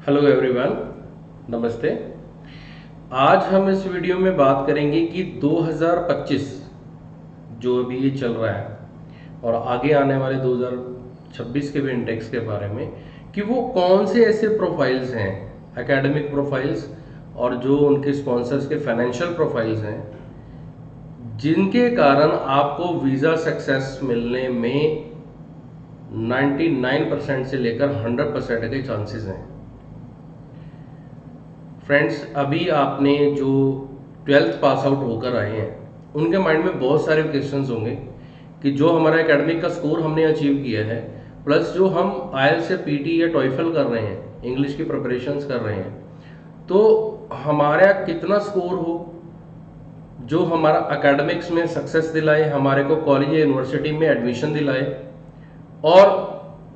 Hello everyone, नमस्ते। आज हम इस वीडियो में बात करेंगे कि 2025 जो अभी ये चल रहा है और आगे आने वाले 2026 के भी इंडेक्स के बारे में कि वो कौन से ऐसे प्रोफाइल्स हैं, एकेडमिक प्रोफाइल्स और जो उनके स्पॉन्सर्स के फाइनेंशियल प्रोफाइल्स हैं, जिनके कारण आपको वीज़ा सक्सेस मिलने में 99% से लेकर 100% के चांसेस हैं। फ्रेंड्स, अभी आपने जो 12th पास आउट होकर आए हैं उनके माइंड में बहुत सारे क्वेश्चंस होंगे कि जो हमारा एकेडमिक का स्कोर हमने अचीव किया है प्लस जो हम आईएलटीएस या पीटी या टॉइफल कर रहे हैं, इंग्लिश की प्रिपरेशंस कर रहे हैं, तो हमारा कितना स्कोर हो जो हमारा एकेडमिक्स में सक्सेस दिलाए, हमारे को कॉलेज या यूनिवर्सिटी में एडमिशन दिलाए और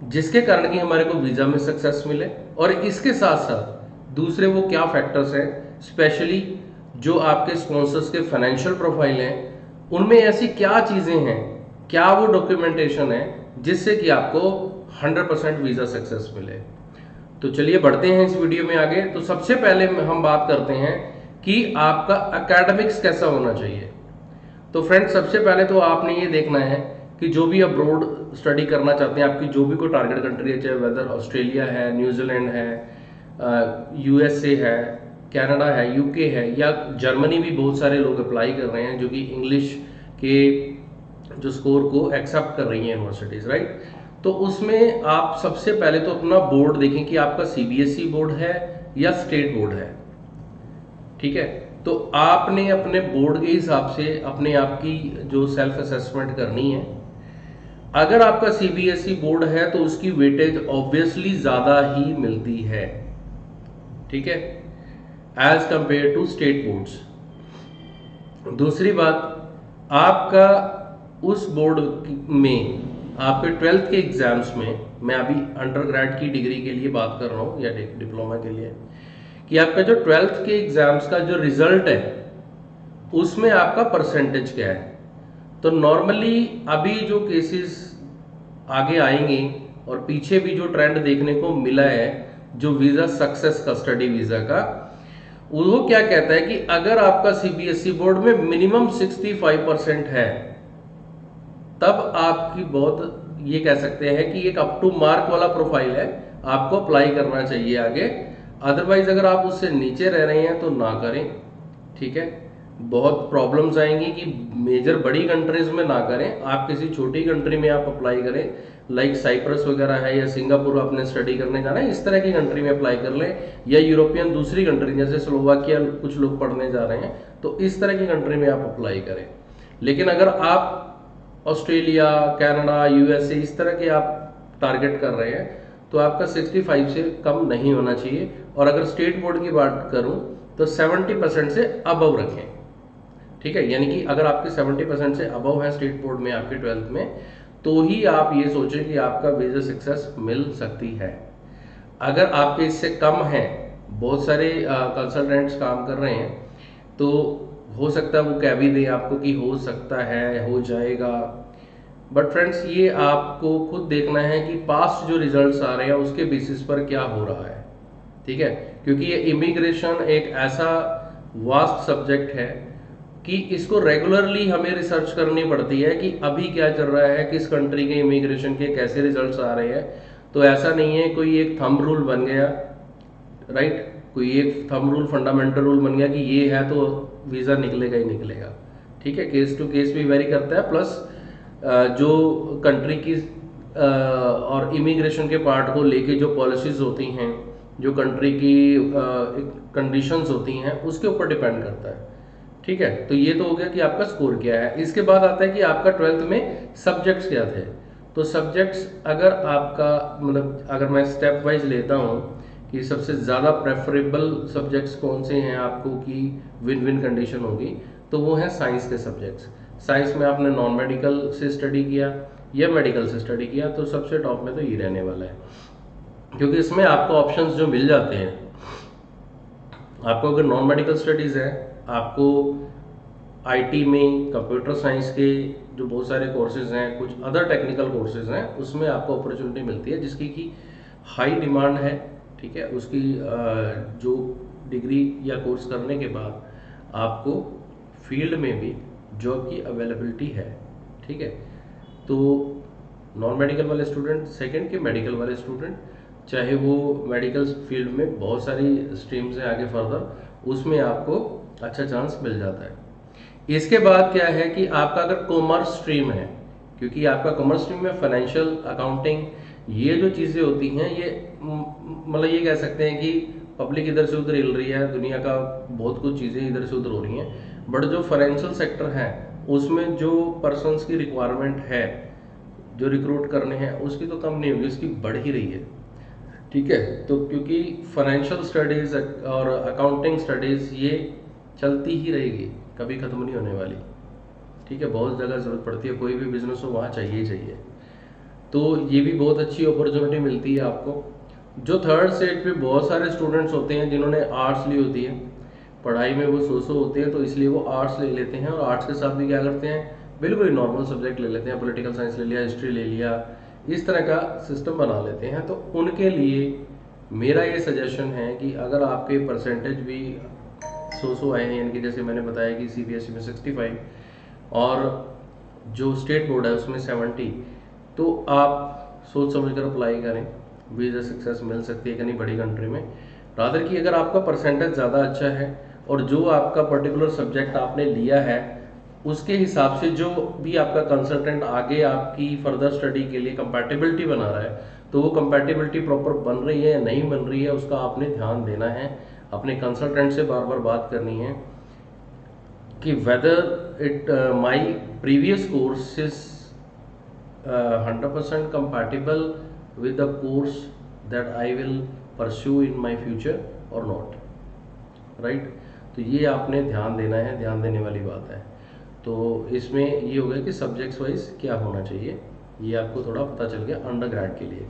जिसके कारण कि हमारे को वीज़ा में सक्सेस मिले। और इसके साथ साथ दूसरे वो क्या फैक्टर्स हैं, स्पेशली जो आपके स्पॉन्सर्स के फाइनेंशियल प्रोफाइल हैं, उनमें ऐसी क्या चीज़ें हैं, क्या वो डॉक्यूमेंटेशन है जिससे कि आपको 100% वीज़ा सक्सेस मिले। तो चलिए बढ़ते हैं इस वीडियो में आगे। तो सबसे पहले हम बात करते हैं कि आपका एकेडमिक्स कैसा होना चाहिए। तो फ्रेंड्स, सबसे पहले तो आपने ये देखना है कि जो भी अब्रोड स्टडी करना चाहते हैं, आपकी जो भी कोई टारगेट कंट्री है, चाहे वेदर ऑस्ट्रेलिया है, न्यूजीलैंड है, यूएसए है, कनाडा है, यूके है या जर्मनी भी बहुत सारे लोग अप्लाई कर रहे हैं जो कि इंग्लिश के जो स्कोर को एक्सेप्ट कर रही हैं यूनिवर्सिटीज़, राइट। तो उसमें आप सबसे पहले तो अपना बोर्ड देखें कि आपका सीबीएसई बोर्ड है या स्टेट बोर्ड है, ठीक है। तो आपने अपने बोर्ड के हिसाब से अपने आप की जो सेल्फ असेसमेंट करनी है। अगर आपका सीबीएसई बोर्ड है तो उसकी वेटेज ऑब्वियसली ज़्यादा ही मिलती है, ठीक है, as compare to state boards. दूसरी बात, आपका उस बोर्ड में आपके 12th के एग्जाम्स में, मैं अभी अंडर की डिग्री के लिए बात कर रहा हूँ या डिप्लोमा के लिए, कि आपका जो 12th के एग्जाम्स का जो रिजल्ट है उसमें आपका परसेंटेज क्या है। तो नॉर्मली अभी जो केसेस आगे आएंगे और पीछे भी जो ट्रेंड देखने को मिला है जो वीज़ा सक्सेस का, स्टडी वीज़ा का, वो क्या कहता है कि अगर आपका सीबीएसई बोर्ड में मिनिमम 65% है तब आपकी बहुत, ये कह सकते हैं कि एक अप टू मार्क वाला प्रोफाइल है, आपको अप्लाई करना चाहिए आगे। अदरवाइज अगर आप उससे नीचे रह रहे हैं तो ना करें, ठीक है। बहुत प्रॉब्लम्स आएंगी कि मेजर बड़ी कंट्रीज में ना करें, आप किसी छोटी कंट्री में आप अप्लाई करें, लाइक साइप्रस वगैरह है या सिंगापुर आपने स्टडी करने जाना है, इस तरह की कंट्री में अप्लाई कर लें, या यूरोपियन दूसरी कंट्री जैसे स्लोवाकिया कुछ लोग पढ़ने जा रहे हैं तो इस तरह की कंट्री में आप अप्लाई करें। लेकिन अगर आप ऑस्ट्रेलिया, कनाडा, यूएसए इस तरह के आप टारगेट कर रहे हैं तो आपका 65 से कम नहीं होना चाहिए। और अगर स्टेट बोर्ड की बात करूं तो 70% से अबव रखें, ठीक है। यानी कि अगर आपके 70% से अबव है स्टेट बोर्ड में आपके 12th में, तो ही आप ये सोचें कि आपका वीज़ा सक्सेस मिल सकती है। अगर आपके इससे कम है, बहुत सारे कंसल्टेंट्स काम कर रहे हैं, तो हो सकता है वो कह भी दें आपको कि हो सकता है, हो जाएगा, बट फ्रेंड्स ये आपको खुद देखना है कि पास्ट जो रिजल्ट्स आ रहे हैं उसके बेसिस पर क्या हो रहा है, ठीक है। क्योंकि ये इमिग्रेशन एक ऐसा वास्ट सब्जेक्ट है कि इसको रेगुलरली हमें रिसर्च करनी पड़ती है कि अभी क्या चल रहा है, किस कंट्री के इमिग्रेशन के कैसे रिजल्ट्स आ रहे हैं। तो ऐसा नहीं है कोई एक थंब रूल बन गया, राइट, कोई एक थंब रूल, फंडामेंटल रूल बन गया कि ये है तो वीज़ा निकलेगा ही निकलेगा, ठीक है। केस टू केस भी वेरी करता है, प्लस जो कंट्री की और इमिग्रेशन के पार्ट को लेके जो पॉलिसीज होती हैं, जो कंट्री की कंडीशंस होती हैं, उसके ऊपर डिपेंड करता है, ठीक है। तो ये तो हो गया कि आपका स्कोर क्या है। इसके बाद आता है कि आपका 12th में सब्जेक्ट्स क्या थे। तो सब्जेक्ट्स अगर आपका, मतलब अगर मैं स्टेप वाइज लेता हूँ कि सबसे ज़्यादा प्रेफरेबल सब्जेक्ट्स कौन से हैं आपको कि विन विन कंडीशन होगी, तो वो हैं साइंस के सब्जेक्ट्स। साइंस में आपने नॉन मेडिकल से स्टडी किया या मेडिकल से स्टडी किया तो सबसे टॉप में तो ये रहने वाला है, क्योंकि इसमें आपको ऑप्शंस जो मिल जाते हैं। आपको अगर नॉन मेडिकल स्टडीज़ है, आपको आईटी में कंप्यूटर साइंस के जो बहुत सारे कोर्सेज हैं, कुछ अदर टेक्निकल कोर्सेज हैं, उसमें आपको अपॉर्चुनिटी मिलती है जिसकी कि हाई डिमांड है, ठीक है। उसकी जो डिग्री या कोर्स करने के बाद आपको फील्ड में भी जॉब की अवेलेबिलिटी है, ठीक है। तो नॉन मेडिकल वाले स्टूडेंट सेकंड के, मेडिकल वाले स्टूडेंट चाहे वो मेडिकल फील्ड में बहुत सारी स्ट्रीम्स हैं आगे फर्दर, उसमें आपको अच्छा चांस मिल जाता है। इसके बाद क्या है कि आपका अगर कॉमर्स स्ट्रीम है, क्योंकि आपका कॉमर्स स्ट्रीम में फाइनेंशियल अकाउंटिंग ये जो चीज़ें होती हैं ये मतलब ये कह सकते हैं कि पब्लिक इधर से उधर हिल रही है, दुनिया का बहुत कुछ चीज़ें इधर से उधर हो रही हैं, बट जो फाइनेंशियल सेक्टर है उसमें जो पर्सनस की रिक्वायरमेंट है जो रिक्रूट करने हैं उसकी तो कम नहीं होगी, उसकी बढ़ ही रही है, ठीक है। तो क्योंकि फाइनेंशियल स्टडीज़ और अकाउंटिंग स्टडीज़ ये चलती ही रहेगी, कभी ख़त्म नहीं होने वाली, ठीक है। बहुत जगह ज़रूरत पड़ती है, कोई भी बिजनेस हो वहाँ चाहिए ही चाहिए। तो ये भी बहुत अच्छी अपॉर्चुनिटी मिलती है आपको। जो थर्ड स्टेज पे बहुत सारे स्टूडेंट्स होते हैं जिन्होंने आर्ट्स ली होती है, पढ़ाई में वो सो होते हैं, तो इसलिए वो आर्ट्स ले लेते हैं और आर्ट्स के साथ भी क्या करते हैं, बिल्कुल ही नॉर्मल सब्जेक्ट ले लेते हैं, पॉलिटिकल साइंस ले लिया, हिस्ट्री ले लिया, इस तरह का सिस्टम बना लेते हैं। तो उनके लिए मेरा ये सजेशन है कि अगर आपके परसेंटेज भी सो आए हैं, यानी कि जैसे मैंने बताया कि CBSE में 65 और जो स्टेट बोर्ड है उसमें 70, तो आप सोच समझ कर अप्लाई करें, वीज़ा सक्सेस मिल सकती है कहीं बड़ी कंट्री में। रादर कि अगर आपका परसेंटेज ज़्यादा अच्छा है और जो आपका पर्टिकुलर सब्जेक्ट आपने लिया है उसके हिसाब से जो भी आपका कंसल्टेंट आगे आपकी फर्दर स्टडी के लिए कंपैटिबिलिटी बना रहा है, तो वो कंपैटिबिलिटी प्रॉपर बन रही है या नहीं बन रही है उसका आपने ध्यान देना है, अपने कंसल्टेंट से बार बार बात करनी है कि whether it my previous course is 100% compatible with the course that I will pursue in my future or not, right? तो ये आपने ध्यान देना है, ध्यान देने वाली बात है। तो इसमें ये हो गया कि सब्जेक्ट्स वाइज क्या होना चाहिए, ये आपको थोड़ा पता चल गया अंडर ग्रेड के लिए।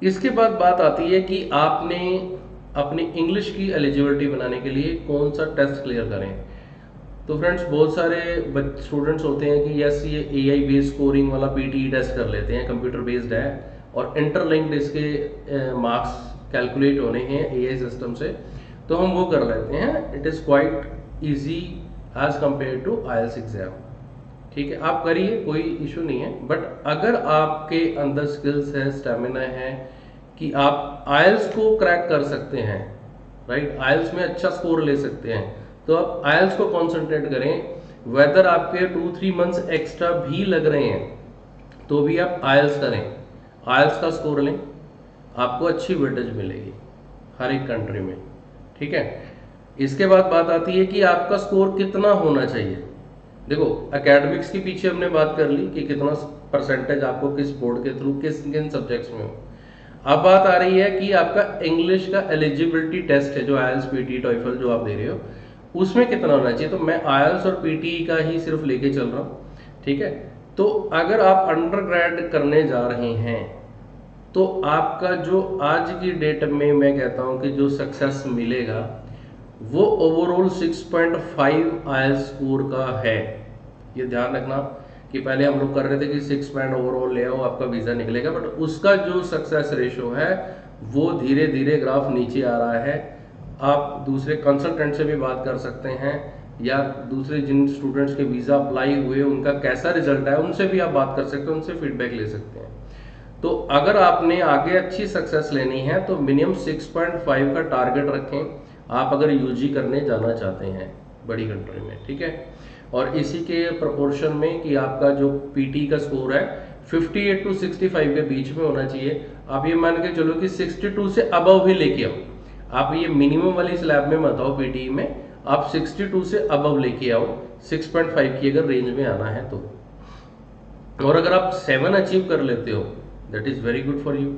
इसके बाद बात आती है कि आपने अपनी इंग्लिश की एलिजिबिलिटी बनाने के लिए कौन सा टेस्ट क्लियर करें। तो फ्रेंड्स बहुत सारे स्टूडेंट्स होते हैं कि यस ये AI बेस्ड स्कोरिंग वाला PTE टेस्ट कर लेते हैं, कंप्यूटर बेस्ड है और इंटरलिंक्ड इसके मार्क्स कैलकुलेट होने हैं AI सिस्टम से, तो हम वो कर लेते हैं। It is quite easy as compare to IELTS exam, ठीक है। आप करिए, कोई इशू नहीं है, बट अगर आपके अंदर स्किल्स है, स्टेमिना है कि आप IELTS को क्रैक कर सकते हैं, राइट, IELTS में अच्छा स्कोर ले सकते हैं, तो आप IELTS को कॉन्सेंट्रेट करें। वेदर आपके 2-3 मंथ्स एक्स्ट्रा भी लग रहे हैं तो भी आप IELTS करें, IELTS का स्कोर लें, आपको अच्छी वेटेज मिलेगी हर एक कंट्री में, ठीक है। इसके बाद बात आती है कि आपका स्कोर कितना होना चाहिए। देखो एकेडमिक्स के पीछे हमने बात कर ली कि कितना परसेंटेज आपको किस बोर्ड के थ्रू किन सब्जेक्ट्स में हो। अब बात आ रही है कि आपका इंग्लिश का एलिजिबिलिटी टेस्ट है जो IELTS PTE TOEFL जो आप दे रहे हो उसमें कितना होना चाहिए। तो मैं IELTS और PTE का ही सिर्फ लेके चल रहा हूँ, ठीक है। तो अगर आप अंडर ग्रेड करने जा रहे हैं तो आपका जो आज की डेट में मैं कहता हूँ कि जो सक्सेस मिलेगा वो ओवरऑल 6.5 IELTS स्कोर का है। ये ध्यान रखना कि पहले हम लोग कर रहे थे कि 6 पॉइंट ओवरऑल ले आओ आपका वीज़ा निकलेगा, बट उसका जो सक्सेस रेशो है वो धीरे धीरे ग्राफ नीचे आ रहा है। आप दूसरे कंसल्टेंट से भी बात कर सकते हैं या दूसरे जिन स्टूडेंट्स के वीज़ा अप्लाई हुए उनका कैसा रिजल्ट है उनसे भी आप बात कर सकते हैं, उनसे फीडबैक ले सकते हैं। तो अगर आपने आगे अच्छी सक्सेस लेनी है तो मिनिमम 6.5 का टारगेट रखें आप अगर UG करने जाना चाहते हैं बड़ी कंट्री में, ठीक है। और इसी के प्रोपोर्शन में कि आपका जो PTE का स्कोर है 58 to 65 के बीच में होना चाहिए। आप ये मान के चलो कि 62 से अबव भी लेके आओ, आप ये मिनिमम वाली स्लैब में मत आओ PTE में, आप 62 से अबव लेके आओ 6.5 की अगर रेंज में आना है तो। और अगर आप 7 अचीव कर लेते हो that is very good for you,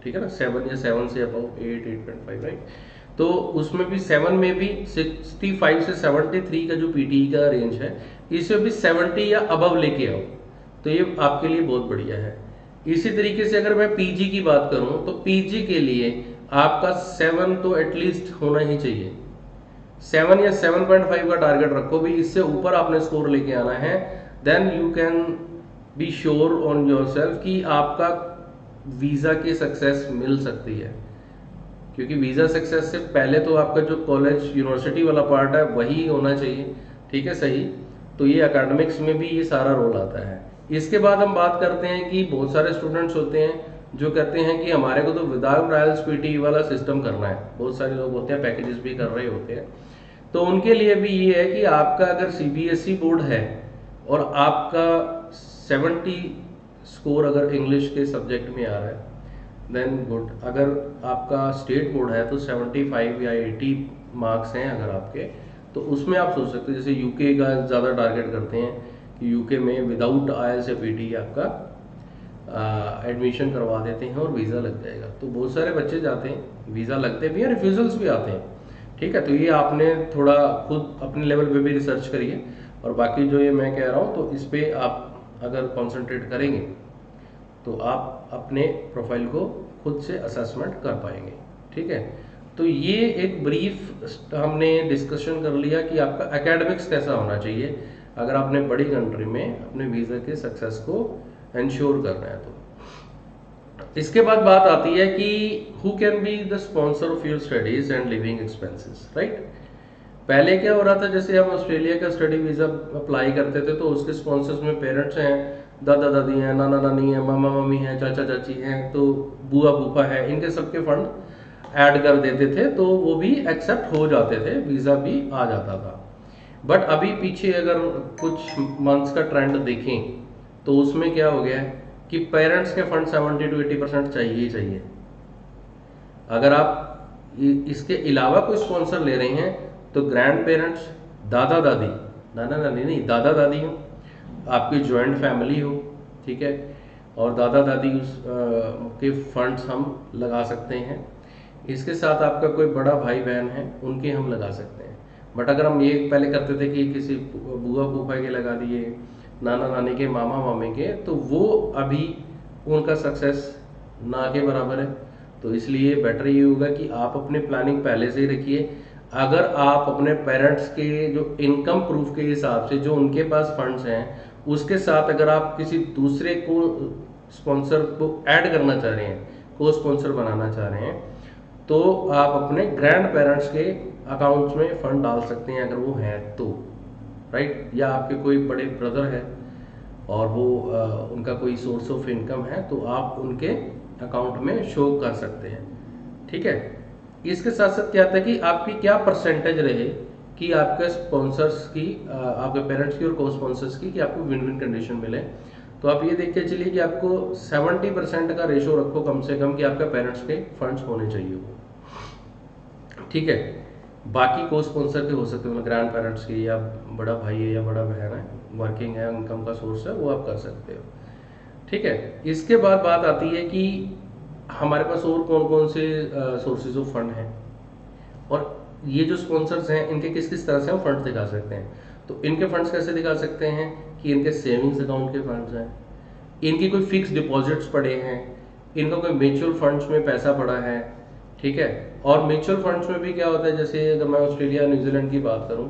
ठीक है ना। 7 या 7 से अबव 8, 8.5, राइट। तो उसमें भी 7 में भी 65 से 73 का जो PTE का रेंज है इसमें भी 70 या अबव लेके आओ तो ये आपके लिए बहुत बढ़िया है। इसी तरीके से अगर मैं PG की बात करूं तो PG के लिए आपका 7 तो एटलीस्ट होना ही चाहिए, 7 या 7.5 का टारगेट रखो भी, इससे ऊपर आपने स्कोर लेके आना है। Then you can be sure on yourself कि आपका वीज़ा की सक्सेस मिल सकती है। क्योंकि वीज़ा सक्सेस से पहले तो आपका जो कॉलेज यूनिवर्सिटी वाला पार्ट है वही होना चाहिए, ठीक है, सही। तो ये एकेडमिक्स में भी ये सारा रोल आता है। इसके बाद हम बात करते हैं कि बहुत सारे स्टूडेंट्स होते हैं जो कहते हैं कि हमारे को तो विदाउट आइल्स पीटी वाला सिस्टम करना है। बहुत सारे लोग होते हैं पैकेजेस भी कर रहे होते हैं। तो उनके लिए भी ये है कि आपका अगर सीबीएसई बोर्ड है और आपका 70 स्कोर अगर इंग्लिश के सब्जेक्ट में आ रहा है देन गुड। अगर आपका स्टेट बोर्ड है तो 75 या 80 मार्क्स हैं अगर आपके, तो उसमें आप सोच सकते हो। जैसे यूके का ज़्यादा टारगेट करते हैं कि यूके में विदाउट आईएलटीएस या पीटी आपका एडमिशन करवा देते हैं और वीज़ा लग जाएगा। तो बहुत सारे बच्चे जाते हैं, वीज़ा लगते भी हैं, रिफ्यूज़ल्स भी आते हैं, ठीक है। तो ये आपने थोड़ा खुद अपने लेवल पे भी रिसर्च करिए, और बाकी जो ये मैं कह रहा हूँ तो इस पर आप अगर कॉन्सेंट्रेट करेंगे तो आप अपने प्रोफाइल को खुद से असेसमेंट कर पाएंगे, ठीक है। तो ये एक ब्रीफ हमने डिस्कशन कर लिया कि आपका एकेडमिक्स कैसा होना चाहिए अगर आपने बड़ी कंट्री में अपने वीज़ा के सक्सेस को इंश्योर करना है। तो इसके बाद बात आती है कि who can be the sponsor of your studies and living expenses, right. पहले क्या हो रहा था, जैसे हम ऑस्ट्रेलिया का स्टडी वीज़ा अप्लाई करते थे तो उसके स्पॉन्सर्स में पेरेंट्स हैं, दादा दादी हैं, नाना नानी हैं, मामा मम्मी हैं, चाचा चाची हैं, तो बुआ फूफा है, इनके सबके फंड ऐड कर देते थे तो वो भी एक्सेप्ट हो जाते थे, वीज़ा भी आ जाता था। बट अभी पीछे अगर कुछ मंथ्स का ट्रेंड देखें तो उसमें क्या हो गया है कि पेरेंट्स के फंड 70 to 80% चाहिए ही चाहिए। अगर आप इसके अलावा कोई स्पॉन्सर ले रहे हैं तो ग्रैंड पेरेंट्स, दादा दादी, नाना नानी नहीं, दादा दादी हो, आपकी जॉइंट फैमिली हो, ठीक है, और दादा दादी के फंड्स हम लगा सकते हैं। इसके साथ आपका कोई बड़ा भाई बहन है उनके हम लगा सकते हैं। बट अगर हम ये पहले करते थे कि किसी बुआ फूफा के लगा दिए, नाना नानी के, मामा मामी के, तो वो अभी उनका सक्सेस ना के बराबर है। तो इसलिए बेटर ये होगा कि आप अपनी प्लानिंग पहले से ही रखिए। अगर आप अपने पेरेंट्स के जो इनकम प्रूफ के हिसाब से जो उनके पास फंड्स हैं उसके साथ अगर आप किसी दूसरे को स्पॉन्सर को ऐड करना चाह रहे हैं, को स्पॉन्सर बनाना चाह रहे हैं, तो आप अपने ग्रैंड पेरेंट्स के अकाउंट्स में फंड डाल सकते हैं अगर वो हैं तो, राइट। या आपके कोई बड़े ब्रदर है और वो उनका कोई सोर्स ऑफ इनकम है तो आप उनके अकाउंट में शो कर सकते हैं, ठीक है। इसके साथ साथ क्या आता है कि आपकी क्या परसेंटेज रहे कि आपके स्पॉन्सर्स की, आपके पेरेंट्स की और को स्पॉन्सर्स की, कि आपको विन विन कंडीशन मिले। तो आप ये देख के चलिए कि आपको 70% का रेशो रखो कम से कम कि आपके पेरेंट्स के फंड्स होने चाहिए वो, ठीक है। बाकी को स्पॉन्सर के हो सकते हैं, ग्रैंड पेरेंट्स के, या बड़ा भाई है या बड़ा बहन है, वर्किंग है, इनकम का सोर्स है, वो आप कर सकते हो, ठीक है। इसके बाद बात आती है कि हमारे पास और कौन कौन से सोर्सेज ऑफ फंड हैं और ये जो स्पॉन्सर्स हैं इनके किस किस तरह से हम फंड्स दिखा सकते हैं। तो इनके फंड्स कैसे दिखा सकते हैं कि इनके सेविंग्स अकाउंट के फंड्स हैं, इनकी कोई फिक्स डिपॉजिट्स पड़े हैं, इनका कोई म्यूचुअल फंड्स में पैसा पड़ा है, ठीक है। और म्यूचुअल फंड्स में भी क्या होता है, जैसे अगर मैं ऑस्ट्रेलिया न्यूजीलैंड की बात करूं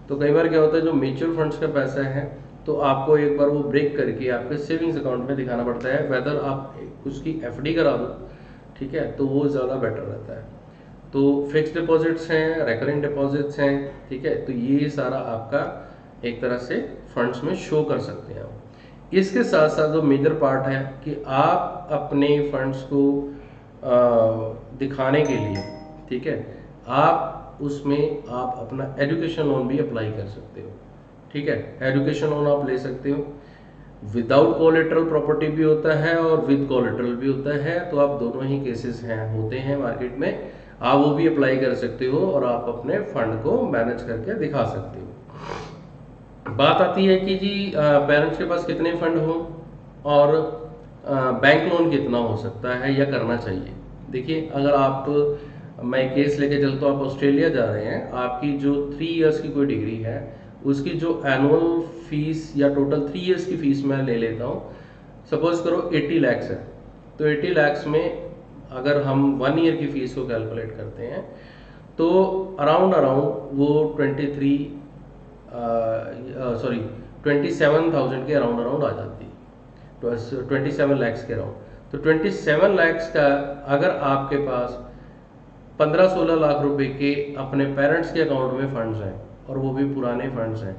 तो कई बार क्या होता है जो म्यूचुअल फंड्स का पैसा है तो आपको एक बार वो ब्रेक करके आपके सेविंग्स अकाउंट में दिखाना पड़ता है, वेदर आप उसकी एफडी करा दो, ठीक है, तो वो ज़्यादा बेटर रहता है। तो फिक्स डिपॉजिट्स हैं, रेकरिंग डिपॉजिट्स हैं, ठीक है। तो ये सारा आपका एक तरह से फंड्स में शो कर सकते हैं। इसके साथ साथ जो मेजर पार्ट है कि आप अपने फंड्स को दिखाने के लिए, ठीक है, आप उसमें आप अपना एजुकेशन लोन भी अप्लाई कर सकते हो, ठीक है। एजुकेशन लोन आप ले सकते हो, विदाउट कोलेटरल प्रॉपर्टी भी होता है और विद कोलेटरल भी होता है, तो आप दोनों ही केसेस हैं होते हैं मार्केट में, आप वो भी अप्लाई कर सकते हो और आप अपने फंड को मैनेज करके दिखा सकते हो। बात आती है कि जी पेरेंट्स के पास कितने फंड हो और बैंक लोन कितना हो सकता है या करना चाहिए। देखिए अगर आप, मैं केस लेके चलता हूँ, आप ऑस्ट्रेलिया जा रहे हैं, आपकी जो 3 इयर्स की कोई डिग्री है उसकी जो एनुअल फीस या टोटल 3 इयर्स की फीस मैं ले लेता हूँ, सपोज करो 80 लाख है, तो 80 लाख में अगर हम 1 ईयर की फीस को कैलकुलेट करते हैं तो अराउंड वो 27,000 के अराउंड आ जाती है, 27 लाख के अराउंड। तो 27 लाख का अगर आपके पास 15-16 लाख रुपए के अपने पेरेंट्स के अकाउंट में फंड्स हैं, और वो भी पुराने फंड्स हैं,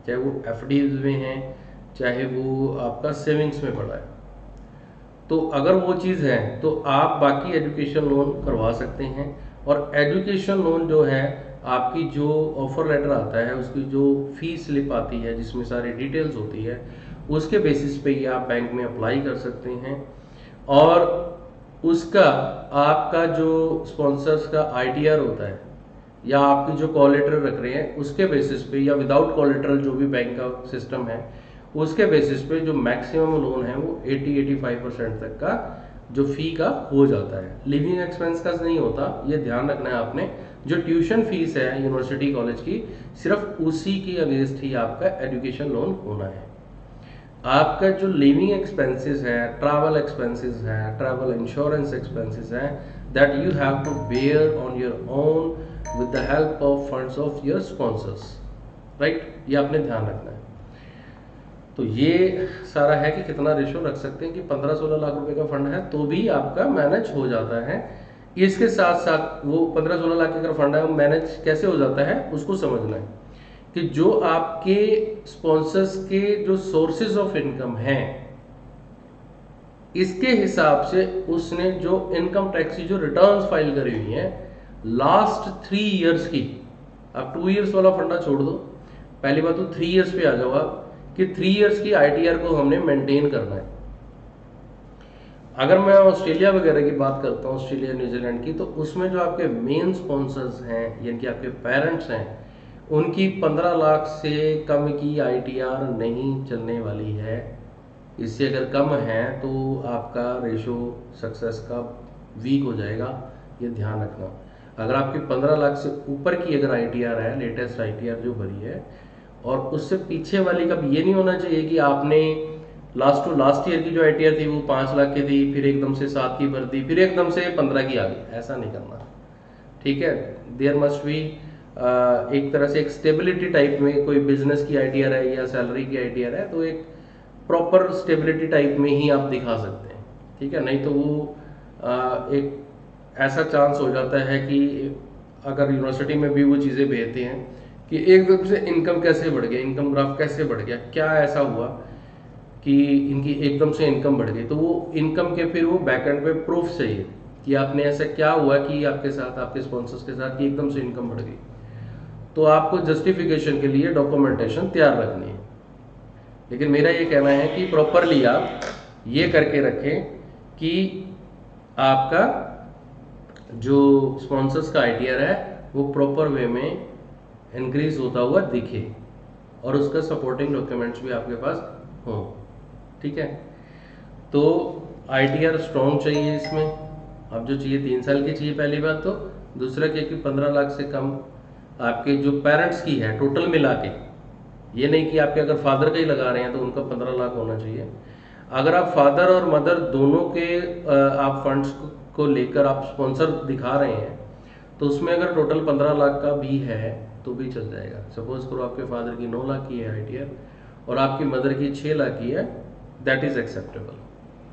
चाहे वो एफडीज में हैं, चाहे वो आपका सेविंग्स में पड़ा है, तो अगर वो चीज़ है तो आप बाकी एजुकेशन लोन करवा सकते हैं। और एजुकेशन लोन जो है, आपकी जो ऑफर लेटर आता है, उसकी जो फी स्लिप आती है जिसमें सारी डिटेल्स होती है, उसके बेसिस पे ये आप बैंक में अप्लाई कर सकते हैं। और उसका आपका जो स्पॉन्सर्स का आईटीआर होता है, या आपकी जो कॉलेटर रख रहे हैं उसके बेसिस पे, या विदाउट कॉलेटरल जो भी बैंक का सिस्टम है उसके बेसिस पे जो मैक्सिमम लोन है वो 80-85% तक का जो फी का हो जाता है। लिविंग एक्सपेंस का नहीं होता, ये ध्यान रखना है आपने। जो ट्यूशन फीस है यूनिवर्सिटी कॉलेज की, सिर्फ उसी की अगेंस्ट ही आपका एजुकेशन लोन होना है। आपका जो लिविंग एक्सपेंसेस है, ट्रैवल एक्सपेंसेस है, ट्रैवल इंश्योरेंस एक्सपेंसेस है, that you have to bear on your own with the help of funds of your sponsors, right. ये आपने ध्यान रखना है। तो ये सारा है कि कितना रेशो रख सकते हैं, कि 15-16 लाख रुपए का फंड है तो भी आपका मैनेज हो जाता है। इसके साथ साथ वो 15-16 लाख का अगर फंड है, वो मैनेज कैसे हो जाता है उसको समझना है, कि जो आपके स्पॉन्सर्स के जो सोर्सेज ऑफ इनकम हैं, इसके हिसाब से उसने जो इनकम टैक्स की जो रिटर्न्स फाइल करी हुई हैं लास्ट 3 इयर्स की, अब 2 इयर्स वाला फंडा छोड़ दो, पहली बात तो 3 इयर्स पे आ जाओ आप, कि 3 इयर्स की आईटीआर को हमने मेंटेन करना है। अगर मैं ऑस्ट्रेलिया वगैरह की बात करता हूँ, ऑस्ट्रेलिया न्यूजीलैंड की, तो उसमें जो आपके मेन स्पॉन्सर्स हैं, यानी कि आपके पेरेंट्स हैं, उनकी 15 लाख से कम की आईटीआर नहीं चलने वाली है। इससे अगर कम है तो आपका रेशो सक्सेस का वीक हो जाएगा, ये ध्यान रखना। अगर आपकी 15 लाख से ऊपर की अगर आईटीआर है, लेटेस्ट आईटीआर जो भरी है, और उससे पीछे वाली का ये नहीं होना चाहिए कि आपने लास्ट टू लास्ट ईयर की जो आईटीआर थी वो 5 लाख की थी, फिर एकदम से 7 की भर दी, फिर एकदम से 15 की आ गई, ऐसा नहीं करना, ठीक है। देयर मस्ट बी एक तरह से एक स्टेबिलिटी टाइप में, कोई बिजनेस की आईटीआर है या सैलरी की आईटीआर है, तो एक प्रॉपर स्टेबिलिटी टाइप में ही आप दिखा सकते हैं, ठीक है। नहीं तो वो एक ऐसा चांस हो जाता है कि अगर यूनिवर्सिटी में भी वो चीज़ें भेजते हैं कि एकदम से इनकम कैसे बढ़ गया, इनकम ग्राफ कैसे बढ़ गया, क्या ऐसा हुआ कि इनकी एकदम से इनकम बढ़ गई, तो वो इनकम के फिर वो बैकएंड पे प्रूफ चाहिए कि आपने ऐसा क्या हुआ कि आपके साथ, आपके स्पॉन्सर्स के साथ, कि एकदम से इनकम बढ़ गई। तो आपको जस्टिफिकेशन के लिए डॉक्यूमेंटेशन तैयार रखनी है। लेकिन मेरा ये कहना है कि प्रॉपरली आप ये करके रखें कि आपका जो स्पॉन्सर्स का आईटीआर है वो प्रॉपर वे में इंक्रीज होता हुआ दिखे, और उसका सपोर्टिंग डॉक्यूमेंट्स भी आपके पास हों, ठीक है। तो आईटीआर स्ट्रॉन्ग चाहिए इसमें, अब जो चाहिए 3 साल की चाहिए पहली बात तो। दूसरा क्या कि 15 लाख से कम आपके जो पेरेंट्स की है टोटल मिला के, ये नहीं कि आपके अगर फादर का ही लगा रहे हैं तो उनका 15 लाख होना चाहिए। अगर आप फादर और मदर दोनों के आप फंड्स को लेकर आप स्पॉन्सर दिखा रहे हैं, तो उसमें अगर टोटल 15 लाख का भी है तो भी चल जाएगा। सपोज करो आपके फादर की 9 लाख की है आईटीआर और आपकी मदर की 6 लाख की है, दैट इज एक्सेप्टेबल,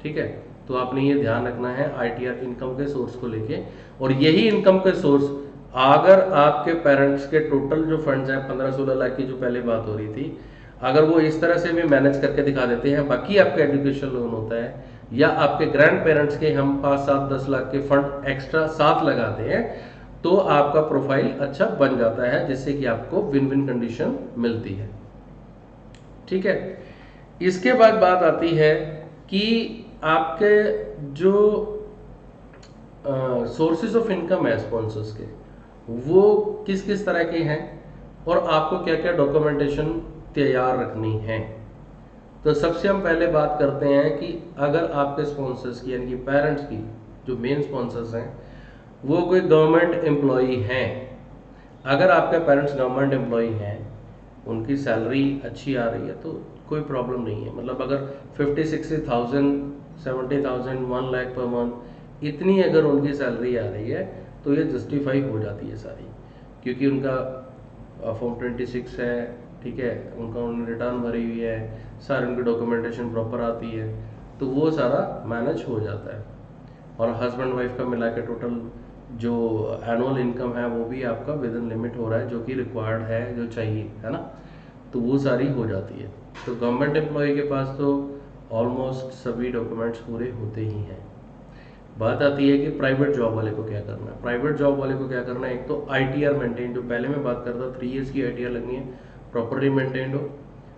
ठीक है। तो आपने ये ध्यान रखना है आईटीआर इनकम के सोर्स को लेके। और यही इनकम के सोर्स अगर आपके पेरेंट्स के टोटल जो फंड्स हैं 15-16 लाख की जो पहले बात हो रही थी, अगर वो इस तरह से भी मैनेज करके दिखा देते हैं, बाकी आपका एजुकेशन लोन होता है, या आपके ग्रैंड पेरेंट्स के हम 5-7-10 लाख के फंड एक्स्ट्रा साथ लगाते हैं, तो आपका प्रोफाइल अच्छा बन जाता है, जिससे कि आपको विन विन कंडीशन मिलती है, ठीक है। इसके बाद बात आती है कि आपके जो सोर्सेज ऑफ इनकम है स्पॉन्सर्स के, वो किस किस तरह के हैं और आपको क्या क्या डॉक्यूमेंटेशन तैयार रखनी है। तो सबसे हम पहले बात करते हैं कि अगर आपके स्पॉन्सर्स की, यानी कि पेरेंट्स की जो मेन स्पॉन्सर्स हैं, वो कोई गवर्नमेंट एम्प्लॉई हैं। अगर आपके पेरेंट्स गवर्नमेंट एम्प्लॉई हैं, उनकी सैलरी अच्छी आ रही है तो कोई प्रॉब्लम नहीं है। मतलब अगर 50-60,000, 70,000, 1 लाख पर मंथ, इतनी अगर उनकी सैलरी आ रही है तो ये जस्टिफाई हो जाती है सारी, क्योंकि उनका फॉर्म 26 है, ठीक है, उनका उन्होंने रिटर्न भरी हुई है, सारी उनकी डॉक्यूमेंटेशन प्रॉपर आती है, तो वो सारा मैनेज हो जाता है। और हस्बैंड वाइफ का मिला के टोटल जो एनुअल इनकम है वो भी आपका विद इन लिमिट हो रहा है, जो कि रिक्वायर्ड है, जो चाहिए, है ना, तो वो सारी हो जाती है। तो गवर्नमेंट एम्प्लॉय के पास तो ऑलमोस्ट सभी डॉक्यूमेंट्स पूरे होते ही हैं। बात आती है कि प्राइवेट जॉब वाले को क्या करना है। प्राइवेट जॉब वाले को क्या करना है, एक तो ITR मेंटेन, जो पहले मैं बात करता 3 ईयर्स की ITR लगनी है, प्रॉपरली मेंटेन हो।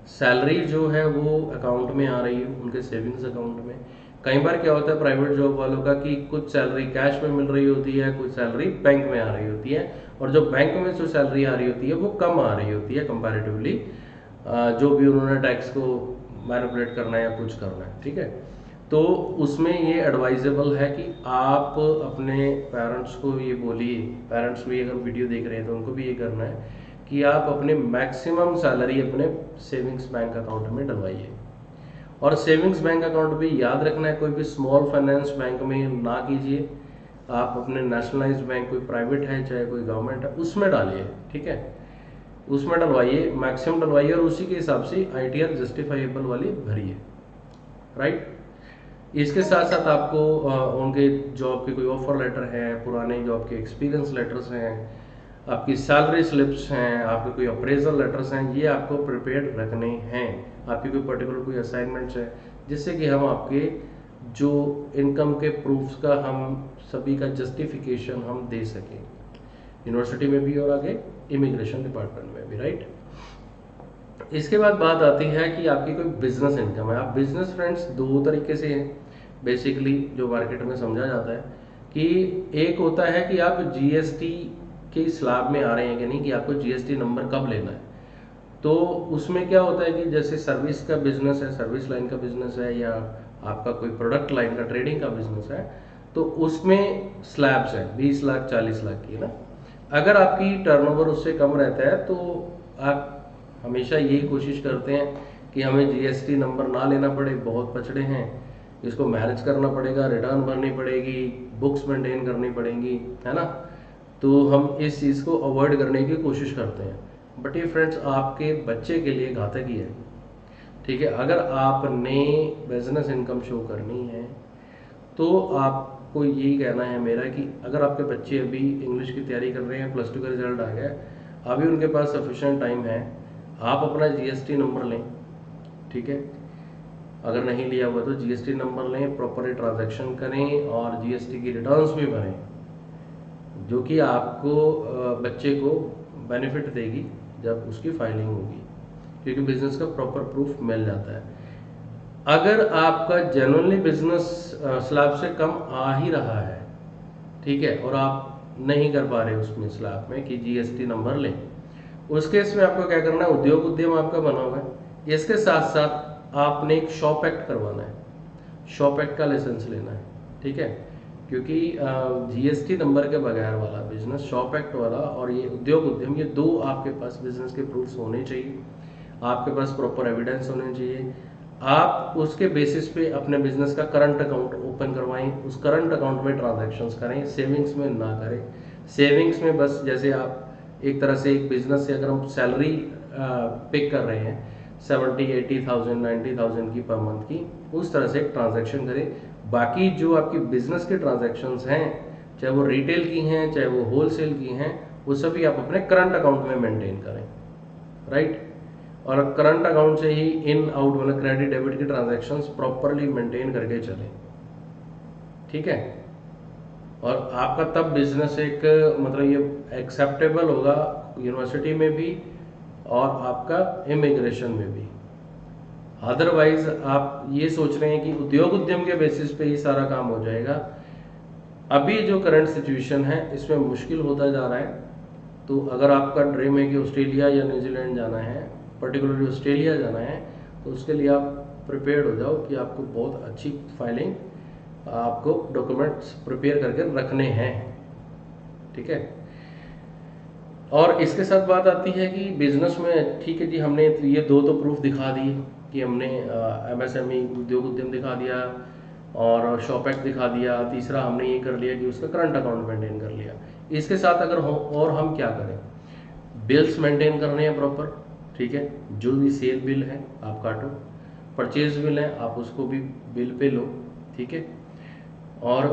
सैलरी जो है वो अकाउंट में आ रही हो, उनके सेविंग्स अकाउंट में। कई बार क्या होता है प्राइवेट जॉब वालों का कि कुछ सैलरी कैश में मिल रही होती है, कुछ सैलरी बैंक में आ रही होती है, और जो बैंक में जो सैलरी आ रही होती है वो कम आ रही होती है कंपैरेटिवली, जो भी उन्होंने टैक्स को मैनिपुलेट करना है या कुछ करना है, ठीक है। तो उसमें ये एडवाइजेबल है कि आप अपने पेरेंट्स को ये बोलिए, पेरेंट्स भी अगर वीडियो देख रहे हैं तो उनको भी ये करना है कि आप अपने मैक्सिमम सैलरी अपने सेविंग्स बैंक अकाउंट में डलवाइए। और सेविंग्स बैंक अकाउंट भी याद रखना है, कोई भी स्मॉल फाइनेंस बैंक में ना कीजिए, आप अपने नेशनलाइज्ड बैंक, कोई प्राइवेट है चाहे कोई गवर्नमेंट है, उसमें डालिए, ठीक है, उसमें डलवाइए, मैक्सिमम डलवाइए, और उसी के हिसाब से ITR जस्टिफाइबल वाली भरिए, राइट। इसके साथ साथ आपको उनके जॉब के कोई ऑफर लेटर है, पुराने जॉब के एक्सपीरियंस लेटर्स हैं, आपकी सैलरी स्लिप्स हैं, आपके कोई अप्रेजल लेटर्स हैं, ये आपको प्रिपेयर्ड रखने हैं। आपकी कोई पर्टिकुलर कोई असाइनमेंट्स है, जिससे कि हम आपके जो इनकम के प्रूफ्स का हम सभी का जस्टिफिकेशन हम दे सकें, यूनिवर्सिटी में भी और आगे इमिग्रेशन डिपार्टमेंट में भी, राइट। इसके बाद बात आती है कि आपकी कोई बिजनेस इनकम है। आप बिजनेस फ्रेंड्स दो तरीके से हैं बेसिकली, जो मार्केट में समझा जाता है कि एक होता है कि आप GST के स्लैब में आ रहे हैं कि नहीं, कि आपको GST नंबर कब लेना है। तो उसमें क्या होता है कि जैसे सर्विस का बिजनेस है, सर्विस लाइन का बिजनेस है, या आपका कोई प्रोडक्ट लाइन का ट्रेडिंग का बिजनेस है, तो उसमें स्लैब्स है 20 लाख 40 लाख की, ना। अगर आपकी टर्नओवर उससे कम रहता है तो आप हमेशा यही कोशिश करते हैं कि हमें GST नंबर ना लेना पड़े, बहुत पछड़े हैं, इसको मैनेज करना पड़ेगा, रिटर्न भरनी पड़ेगी, बुक्स मेंटेन करनी पड़ेंगी, है ना। तो हम इस चीज़ को अवॉइड करने की कोशिश करते हैं, बट ये फ्रेंड्स आपके बच्चे के लिए घातक ही है, ठीक है। अगर आपने बिजनेस इनकम शो करनी है तो आपको यही कहना है मेरा कि अगर आपके बच्चे अभी इंग्लिश की तैयारी कर रहे हैं, +2 का रिजल्ट आ गया, अभी उनके पास सफिशेंट टाइम है, आप अपना GST नंबर लें, ठीक है। अगर नहीं लिया हुआ तो GST नंबर लें, प्रॉपरली ट्रांजैक्शन करें, और GST की रिटर्न्स भी भरें, जो कि आपको बच्चे को बेनिफिट देगी जब उसकी फाइलिंग होगी, क्योंकि बिजनेस का प्रॉपर प्रूफ मिल जाता है। अगर आपका जेन्युइनली बिजनेस स्लैब से कम आ ही रहा है, ठीक है, और आप नहीं कर पा रहे उसमें स्लैब में कि GST नंबर लें, उस केस में आपको क्या करना है, उद्योग उद्यम आपका बना हुआ है, इसके साथ साथ आपने एक शॉप एक्ट करवाना है, शॉप एक्ट का लाइसेंस लेना है, ठीक है, क्योंकि GST नंबर के बगैर वाला बिजनेस, शॉप एक्ट वाला और ये उद्योग उद्यम, ये दो आपके पास बिजनेस के प्रूफ्स होने चाहिए, आपके पास प्रॉपर एविडेंस होने चाहिए। आप उसके बेसिस पे अपने बिजनेस का करंट अकाउंट ओपन करवाएं, उस करंट अकाउंट में ट्रांजैक्शंस करें, सेविंग्स में ना करें। सेविंग्स में बस जैसे आप एक तरह से एक बिजनेस से अगर हम सैलरी पिक कर रहे हैं 70-80,000 90,000 की पर मंथ की, उस तरह से एक ट्रांजैक्शन करें। बाकी जो आपकी बिजनेस के ट्रांजैक्शंस हैं, चाहे वो रिटेल की हैं चाहे वो होलसेल की हैं, वो सभी आप अपने करंट अकाउंट में मेंटेन करें, राइट। और करंट अकाउंट से ही इन आउट मतलब क्रेडिट डेबिट की ट्रांजैक्शंस प्रॉपरली मेंटेन करके चलें, ठीक है। और आपका तब बिजनेस एक मतलब ये एक्सेप्टेबल होगा यूनिवर्सिटी में भी और आपका इमिग्रेशन में भी। अदरवाइज आप ये सोच रहे हैं कि उद्योग उद्यम के बेसिस पे ही सारा काम हो जाएगा, अभी जो करंट सिचुएशन है इसमें मुश्किल होता जा रहा है। तो अगर आपका ड्रीम है कि ऑस्ट्रेलिया या न्यूजीलैंड जाना है, पर्टिकुलरली ऑस्ट्रेलिया जाना है, तो उसके लिए आप प्रिपेयर्ड हो जाओ कि आपको बहुत अच्छी फाइलिंग, आपको डॉक्यूमेंट्स प्रिपेयर करके रखने हैं, ठीक है। और इसके साथ बात आती है कि बिजनेस में, ठीक है जी, हमने ये दो तो प्रूफ दिखा दिए कि हमने MSME उद्योग उद्यम दिखा दिया और शॉप एक्ट दिखा दिया, तीसरा हमने ये कर लिया कि उसका करंट अकाउंट मेंटेन कर लिया। इसके साथ अगर हो और हम क्या करें, बिल्स मेंटेन करने हैं प्रॉपर, ठीक है, जो भी सेल बिल है आप काटो, परचेज बिल है आप उसको भी बिल पे लो, ठीक है। और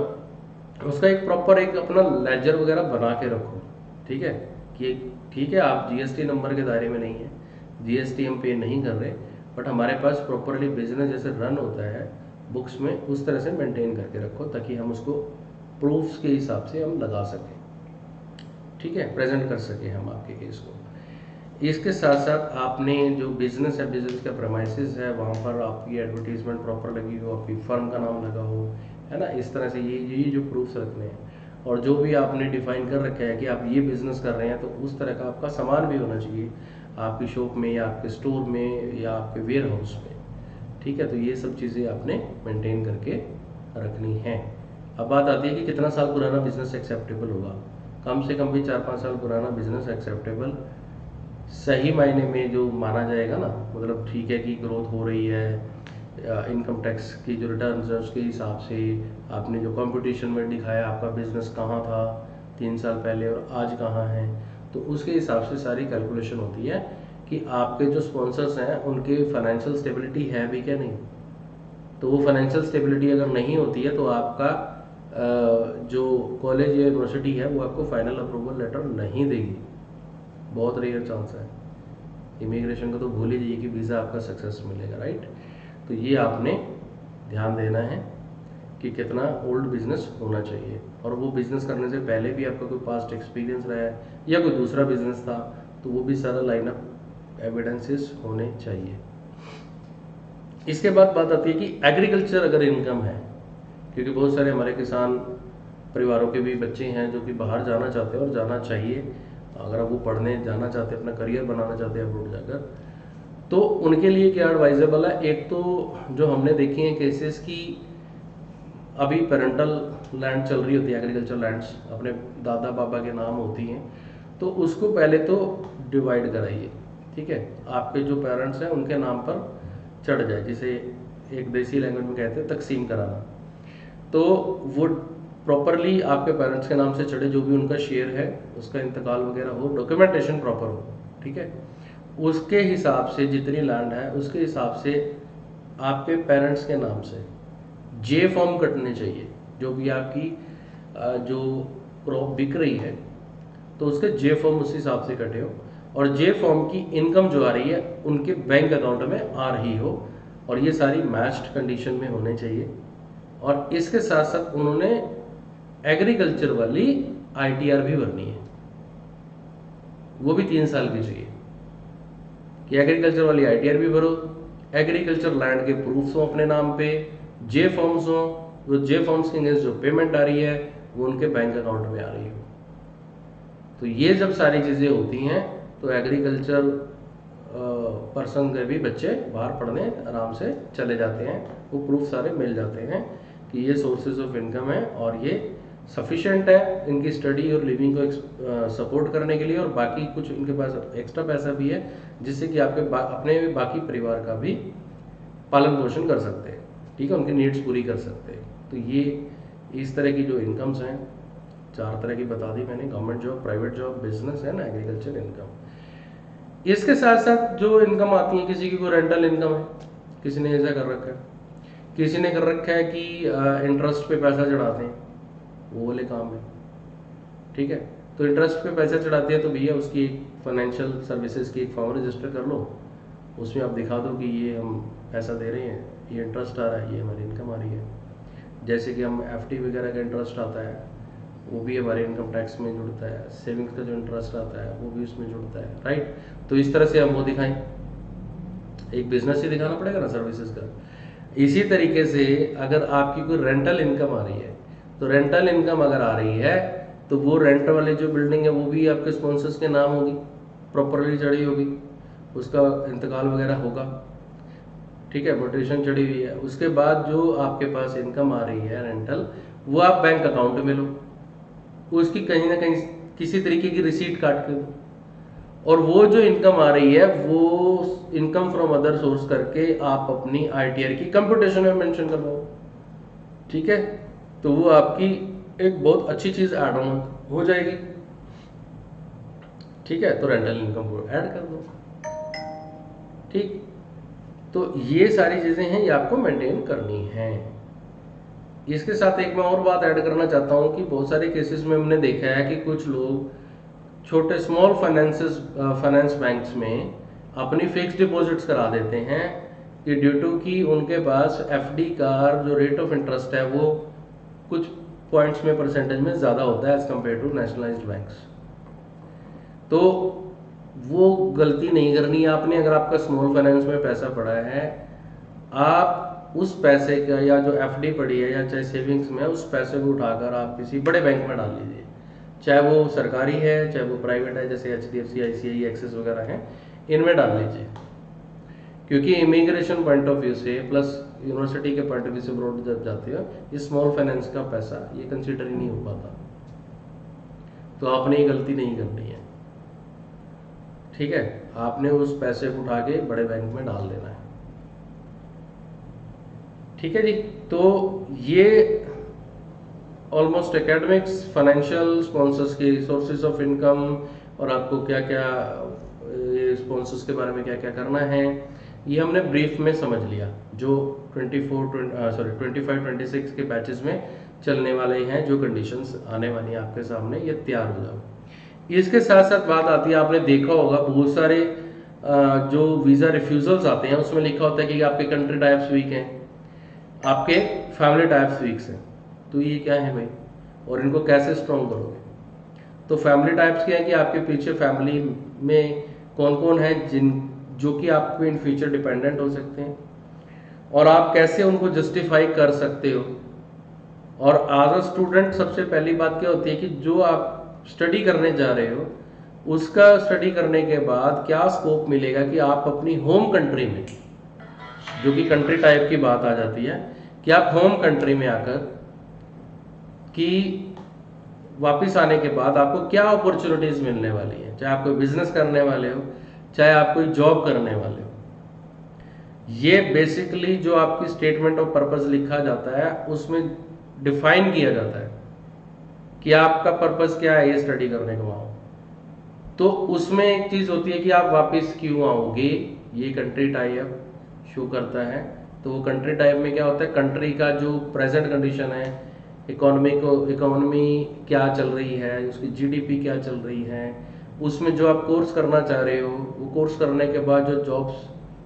उसका एक प्रॉपर एक अपना लेजर वगैरह बना के रखो, ठीक है। कि ठीक है आप जीएसटी नंबर के दायरे में नहीं है, जीएसटी हम पे नहीं कर रहे, बट हमारे पास प्रॉपरली बिजनेस जैसे रन होता है बुक्स में उस तरह से मेंटेन करके रखो, ताकि हम उसको प्रूफ्स के हिसाब से हम लगा सकें, ठीक है, प्रेजेंट कर सकें हम आपके केस को। इसके साथ साथ आपने जो बिजनेस है, बिजनेस का प्रमाइसिस है, वहाँ पर आपकी एडवर्टीजमेंट प्रॉपर लगी हो, आपकी फर्म का नाम लगा हो, है ना। इस तरह से ये जो प्रूफ्स रखने हैं, और जो भी आपने डिफाइन कर रखा है कि आप ये बिजनेस कर रहे हैं, तो उस तरह का आपका सामान भी होना चाहिए आपकी शॉप में या आपके स्टोर में या आपके वेयर हाउस में, ठीक है। तो ये सब चीज़ें आपने मेंटेन करके रखनी है। अब बात आती है कि कितना साल पुराना बिजनेस एक्सेप्टेबल होगा। कम से कम भी 4-5 साल पुराना बिजनेस एक्सेप्टेबल, सही मायने में जो माना जाएगा ना, मतलब ठीक है कि ग्रोथ हो रही है, इनकम टैक्स की जो रिटर्न है उसके हिसाब से आपने जो कंपटीशन में दिखाया आपका बिजनेस कहाँ था 3 साल पहले और आज कहाँ है, तो उसके हिसाब से सारी कैलकुलेशन होती है कि आपके जो स्पॉन्सर्स हैं उनके फाइनेंशियल स्टेबिलिटी है भी क्या नहीं। तो वो फाइनेंशियल स्टेबिलिटी अगर नहीं होती है तो आपका जो कॉलेज या यूनिवर्सिटी है वो आपको फाइनल अप्रूवल लेटर नहीं देगी, बहुत रेयर चांस है। इमिग्रेशन का तो भूल ही जाइए कि वीज़ा आपका सक्सेस मिलेगा, राइट। तो ये आपने ध्यान देना है कि कितना ओल्ड बिजनेस होना चाहिए, और वो बिजनेस करने से पहले भी आपका कोई पास्ट एक्सपीरियंस रहा है या कोई दूसरा बिजनेस था, तो वो भी सारा लाइन अप एविडेंसेस होने चाहिए। इसके बाद बात आती है कि एग्रीकल्चर अगर इनकम है, क्योंकि बहुत सारे हमारे किसान परिवारों के भी बच्चे हैं जो कि बाहर जाना चाहते हैं और जाना चाहिए, अगर वो पढ़ने जाना चाहते हैं, अपना करियर बनाना चाहते हैं अब्रॉड जाकर, तो उनके लिए क्या एडवाइजेबल है। एक तो जो हमने देखी हैं केसेस की अभी पेरेंटल लैंड चल रही होती है, एग्रीकल्चर लैंड्स अपने दादा बाबा के नाम होती हैं, तो उसको पहले तो डिवाइड कराइए, ठीक है। आपके जो पेरेंट्स हैं उनके नाम पर चढ़ जाए, जिसे एक देसी लैंग्वेज में कहते हैं तकसीम कराना। तो वो प्रॉपरली आपके पेरेंट्स के नाम से चढ़े, जो भी उनका शेयर है उसका इंतकाल वगैरह हो, डॉक्यूमेंटेशन प्रॉपर हो, ठीक है। उसके हिसाब से जितनी लैंड है उसके हिसाब से आपके पेरेंट्स के नाम से जे फॉर्म कटने चाहिए। जो भी आपकी जो क्रॉप बिक रही है तो उसके जे फॉर्म उस हिसाब से कटे हो, और जे फॉर्म की इनकम जो आ रही है उनके बैंक अकाउंट में आ रही हो, और ये सारी मैच्ड कंडीशन में होने चाहिए। और इसके साथ साथ उन्होंने एग्रीकल्चर वाली आईटीआर भी भरनी है, वो भी 3 साल की चाहिए कि एग्रीकल्चर वाली आईटीआर भी भरो, एग्रीकल्चर लैंड के प्रूफ्स हो अपने नाम पे, जे फॉर्म्स हो, वो जे फॉर्म्स के अगेंस्ट जो पेमेंट आ रही है वो उनके बैंक अकाउंट में आ रही हो। तो ये जब सारी चीज़ें होती हैं तो एग्रीकल्चर पर्सन के भी बच्चे बाहर पढ़ने आराम से चले जाते हैं, वो प्रूफ सारे मिल जाते हैं कि ये सोर्सेज ऑफ इनकम है और ये सफिशेंट है इनकी स्टडी और लिविंग को सपोर्ट करने के लिए, और बाकी कुछ इनके पास एक्स्ट्रा पैसा भी है जिससे कि आपके अपने बाकी परिवार का भी पालन पोषण कर सकते हैं, ठीक है, उनकी नीड्स पूरी कर सकते हैं। तो ये इस तरह की जो इनकम्स हैं 4 तरह की बता दी मैंने, government job, private job, business है ना, एग्रीकल्चर इनकम। इसके साथ साथ जो इनकम आती है, किसी की कोई रेंटल इनकम है, किसी ने ऐसा कर रखा है, किसी ने कर रखा है कि इंटरेस्ट पे पैसा चढ़ाते हैं, वो वाले काम है, ठीक है। तो इंटरेस्ट पे पैसा चढ़ाते हैं तो भैया उसकी एक फाइनेंशियल सर्विसेज की एक फॉर्म रजिस्टर कर लो, उसमें आप दिखा दो कि ये हम पैसा दे रहे हैं, ये इंटरेस्ट आ रहा है, ये हमारी इनकम आ रही है। जैसे कि हम एफडी वगैरह का इंटरेस्ट आता है वो भी हमारे इनकम टैक्स में जुड़ता है, सेविंग्स का जो इंटरेस्ट आता है वो भी उसमें जुड़ता है, राइट। तो इस तरह से हम वो दिखाएं, एक बिजनेस ही दिखाना पड़ेगा ना सर्विसेज का। इसी तरीके से अगर आपकी कोई रेंटल इनकम आ रही है, तो रेंटल इनकम अगर आ रही है तो वो रेंट वाली जो बिल्डिंग है वो भी आपके स्पॉन्सर्स के नाम होगी, प्रॉपरली चढ़ी होगी, उसका इंतकाल वगैरह होगा, ठीक है, मोटेशन चढ़ी हुई है। उसके बाद जो आपके पास इनकम आ रही है रेंटल, वो आप बैंक अकाउंट में लो, उसकी कहीं ना कहीं किसी तरीके की रिसीट काट के दो, और वो जो इनकम आ रही है वो इनकम फ्रॉम अदर सोर्स करके आप अपनी आईटीआर की कंप्यूटेशन में मेंशन कर दो, ठीक है। तो वो आपकी एक बहुत अच्छी चीज ऐड ऑन हो जाएगी, ठीक है। तो रेंटल इनकम को ऐड कर दो, ठीक। तो ये सारी चीजें हैं, ये आपको मेंटेन करनी है। इसके साथ एक मैं और बात ऐड करना चाहता हूँ कि बहुत सारे केसेस में हमने देखा है कि कुछ लोग छोटे स्मॉल फाइनेंस बैंक्स में अपनी फिक्स डिपॉजिट्स करा देते हैं कि ड्यू टू कि उनके पास एफडी का जो रेट ऑफ इंटरेस्ट है वो कुछ पॉइंट्स में परसेंटेज में ज़्यादा होता है as compare to nationalised banks. तो वो गलती नहीं करनी है आपने। अगर आपका स्मॉल फाइनेंस में पैसा पड़ा है, आप उस पैसे का या जो एफडी पड़ी है या चाहे सेविंग्स में, उस पैसे को उठाकर आप किसी बड़े बैंक में डाल लीजिए, चाहे वो सरकारी है चाहे वो प्राइवेट है, जैसे HDFC, ICICI, एक्सिस वगैरह हैं, इनमें डाल लीजिए। क्योंकि इमिग्रेशन पॉइंट ऑफ व्यू से प्लस यूनिवर्सिटी के पॉइंट ऑफ व्यू से ब्रॉड जब जाते हो, ये स्मॉल फाइनेंस का पैसा ये कंसीडर ही नहीं हो पाता। तो आपने ये गलती नहीं करनी है, ठीक है। आपने उस पैसे को उठा के बड़े बैंक में डाल देना है, ठीक है जी। तो ये ऑलमोस्ट एकेडमिक्स, फाइनेंशियल स्पॉन्सर्स की सोर्सेज ऑफ इनकम और आपको क्या क्या स्पॉन्सर्स के बारे में क्या क्या करना है, ये हमने ब्रीफ में समझ लिया। जो 25-26 के बैचेस में चलने वाले हैं, जो कंडीशंस आने वाली हैं आपके सामने, ये तैयार हो जाओ। इसके साथ साथ बात आती है, आपने देखा होगा बहुत सारे जो वीज़ा रिफ्यूजल्स आते हैं उसमें लिखा होता है कि आपके कंट्री टाइप्स वीक हैं, आपके फैमिली टाइप्स वीक्स हैं। तो ये क्या है भाई, और इनको कैसे स्ट्रॉन्ग करोगे? तो फैमिली टाइप्स क्या है कि आपके पीछे फैमिली में कौन कौन है जो कि आप पे इन फ्यूचर डिपेंडेंट हो सकते हैं, और आप कैसे उनको जस्टिफाई कर सकते हो। और एज अ स्टूडेंट सबसे पहली बात क्या होती है कि जो आप स्टडी करने जा रहे हो, उसका स्टडी करने के बाद क्या स्कोप मिलेगा कि आप अपनी होम कंट्री में, जो कि कंट्री टाइप की बात आ जाती है, कि आप होम कंट्री में आकर कि वापस आने के बाद आपको क्या अपॉर्चुनिटीज मिलने वाली है, चाहे आप कोई बिजनेस करने वाले हो चाहे आप कोई जॉब करने वाले हो। ये बेसिकली जो आपकी स्टेटमेंट ऑफ पर्पस लिखा जाता है उसमें डिफाइन किया जाता है कि आपका पर्पस क्या है ये स्टडी करने का वहाँ। तो उसमें एक चीज़ होती है कि आप वापस क्यों आओगे, ये कंट्री टाइप शो करता है। तो वो कंट्री टाइप में क्या होता है, कंट्री का जो प्रेजेंट कंडीशन है, इकोनॉमी क्या चल रही है, उसकी जीडीपी क्या चल रही है, उसमें जो आप कोर्स करना चाह रहे हो, वो कोर्स करने के बाद जो जॉब्स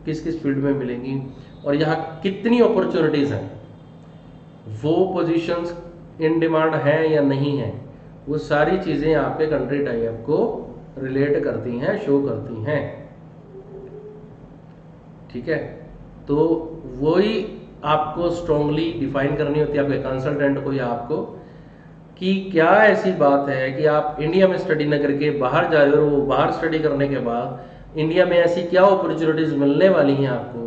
किस किस फील्ड में मिलेंगी और यहाँ कितनी अपॉर्चुनिटीज़ हैं, वो पोजीशंस इन डिमांड हैं या नहीं है, वो सारी चीज़ें आपके कंट्री टाइप को रिलेट करती हैं, शो करती हैं, ठीक है। तो वही आपको स्ट्रांगली डिफाइन करनी होती है आपके कंसल्टेंट को या आपको, कि क्या ऐसी बात है कि आप इंडिया में स्टडी न करके बाहर जा रहे हो, और वो बाहर स्टडी करने के बाद इंडिया में ऐसी क्या अपॉर्चुनिटीज़ मिलने वाली हैं आपको,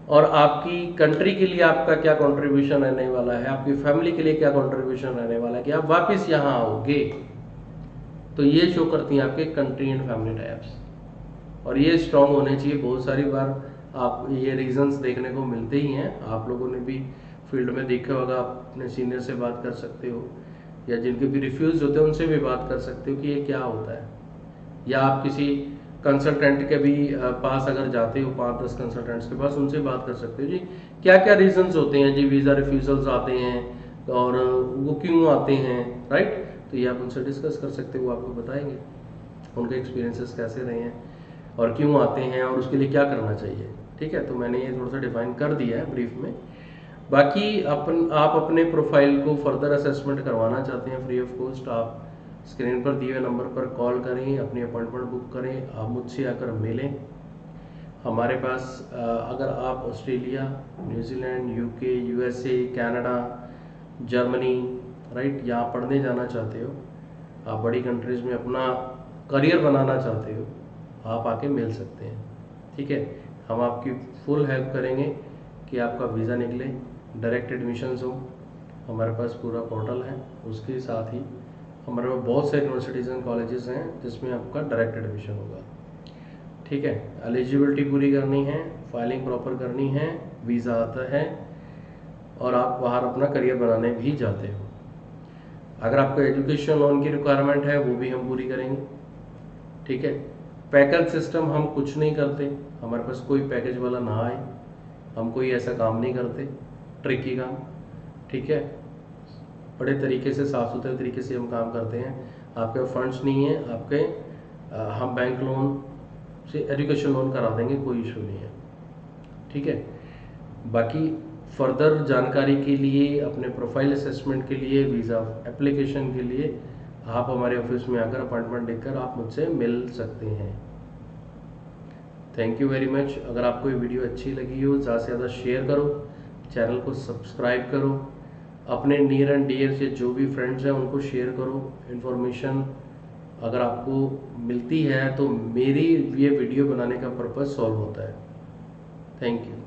और आपकी कंट्री के लिए आपका क्या कंट्रीब्यूशन रहने वाला है, आपकी फैमिली के लिए क्या कंट्रीब्यूशन रहने वाला है कि आप वापस यहाँ आओगे। तो ये शो करती हैं आपके कंट्री एंड फैमिली टाइप्स, और ये स्ट्रॉन्ग होने चाहिए। बहुत सारी बार आप ये रीजंस देखने को मिलते ही हैं, आप लोगों ने भी फील्ड में देखा होगा, आप अपने सीनियर से बात कर सकते हो या जिनके भी रिफ्यूज होते हैं उनसे भी बात कर सकते हो कि ये क्या होता है, या आप किसी कंसल्टेंट के भी पास अगर जाते हो, 5-10 कंसल्टेंट्स के पास, उनसे बात कर सकते हो जी क्या क्या रीजंस होते हैं जी वीज़ा रिफ्यूजल्स आते हैं और वो क्यों आते हैं, राइट। तो ये आप उनसे डिस्कस कर सकते हो, वो आपको बताएंगे उनके एक्सपीरियंसेस कैसे रहे हैं और क्यों आते हैं और उसके लिए क्या करना चाहिए, ठीक है। तो मैंने ये थोड़ा सा डिफाइन कर दिया है ब्रीफ में। बाकी आप अपने प्रोफाइल को फर्दर असेसमेंट करवाना चाहते हैं फ्री ऑफ कॉस्ट, आप स्क्रीन पर दिए हुए नंबर पर कॉल करें, अपनी अपॉइंटमेंट बुक करें, आप मुझसे आकर मिलें हमारे पास। अगर आप Australia, New Zealand, UK, USA, Canada, Germany, right, यहाँ पढ़ने जाना चाहते हो, आप बड़ी कंट्रीज़ में अपना करियर बनाना चाहते हो, आप आके मिल सकते हैं, ठीक है। हम आपकी फुल हेल्प करेंगे कि आपका वीज़ा निकले, डायरेक्ट एडमिशन्स हो, हमारे पास पूरा पोर्टल है। उसके साथ ही हमारे पास बहुत से यूनिवर्सिटीज़ एंड कॉलेजेस हैं जिसमें आपका डायरेक्ट एडमिशन होगा, ठीक है। एलिजिबिलिटी पूरी करनी है, फाइलिंग प्रॉपर करनी है, वीज़ा आता है और आप बाहर अपना करियर बनाने भी जाते हो। अगर आपको एजुकेशन लोन की रिक्वायरमेंट है वो भी हम पूरी करेंगे, ठीक है। पैकेज सिस्टम हम कुछ नहीं करते, हमारे पास कोई पैकेज वाला ना आए, हम कोई ऐसा काम नहीं करते ट्रिकी काम, ठीक है। बड़े तरीके से, साफ़ सुथरे तरीके से हम काम करते हैं। आपके फंड्स नहीं है आपके, हम बैंक लोन से एजुकेशन लोन करा देंगे, कोई इशू नहीं है, ठीक है। बाकी फर्दर जानकारी के लिए, अपने प्रोफाइल असेसमेंट के लिए, वीज़ा एप्लीकेशन के लिए आप हमारे ऑफिस में आकर अपॉइंटमेंट लेकर आप मुझसे मिल सकते हैं। Thank you very much. अगर आपको ये वीडियो अच्छी लगी हो, ज़्यादा से ज़्यादा शेयर करो, चैनल को सब्सक्राइब करो, अपने नियर एंड डियर से जो भी फ्रेंड्स हैं उनको शेयर करो। इन्फॉर्मेशन अगर आपको मिलती है तो मेरी ये वीडियो बनाने का पर्पज़ सॉल्व होता है। Thank you.